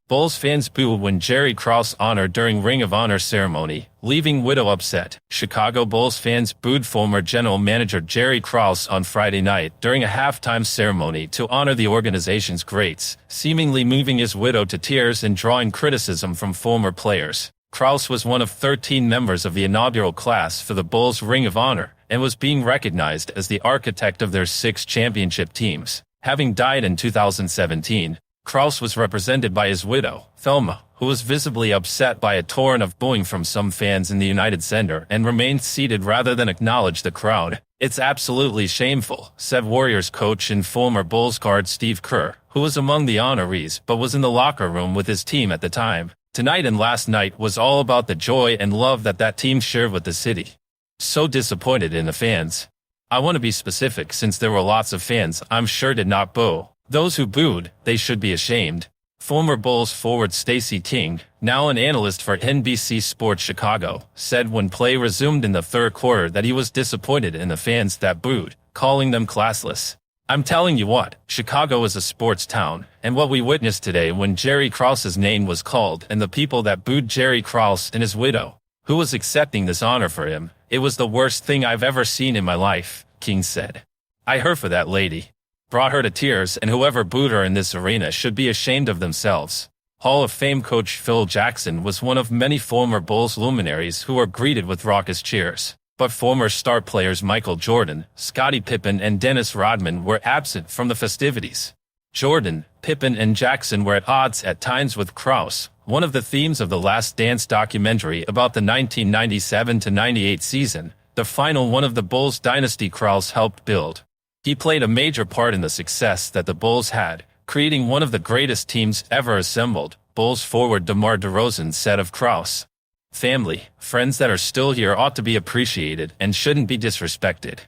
Bulls fans booed when Jerry Krause honored during Ring of Honor ceremony, leaving Widow upset. Chicago Bulls fans booed former general manager Jerry Krause on Friday night during a halftime ceremony to honor the organization's greats, seemingly moving his widow to tears and drawing criticism from former players. Krause was one of 13 members of the inaugural class for the Bulls' Ring of Honor and was being recognized as the architect of their 6 championship teams. Having died in 2017, Krause was represented by his widow, Thelma, who was visibly upset by a torrent of booing from some fans in the United Center and remained seated rather than acknowledge the crowd. "It's absolutely shameful," said Warriors coach and former Bulls guard Steve Kerr, who was among the honorees but was in the locker room with his team at the time. "Tonight and last night was all about the joy and love that team shared with the city. So disappointed in the fans. I want to be specific since there were lots of fans I'm sure did not boo. Those who booed, they should be ashamed." Former Bulls forward Stacey King, now an analyst for NBC Sports Chicago, said when play resumed in the third quarter that he was disappointed in the fans that booed, calling them classless. "I'm telling you what, Chicago is a sports town, and what we witnessed today when Jerry Krause's name was called and the people that booed Jerry Krause and his widow, who was accepting this honor for him, it was the worst thing I've ever seen in my life," King said. "I heard for that lady. Brought her to tears, and whoever booed her in this arena should be ashamed of themselves." Hall of Fame coach Phil Jackson was one of many former Bulls luminaries who were greeted with raucous cheers. But former star players Michael Jordan, Scottie Pippen, and Dennis Rodman were absent from the festivities. Jordan, Pippen, and Jackson were at odds at times with Krause, one of the themes of The Last Dance documentary about the 1997-98 season, the final one of the Bulls dynasty Krause helped build. He played a major part in the success that the Bulls had, creating one of the greatest teams ever assembled, Bulls forward DeMar DeRozan said of Krause. "Family, friends that are still here ought to be appreciated and shouldn't be disrespected."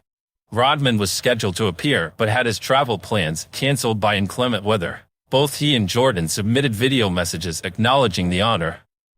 Rodman was scheduled to appear but had his travel plans canceled by inclement weather. Both he and Jordan submitted video messages acknowledging the honor.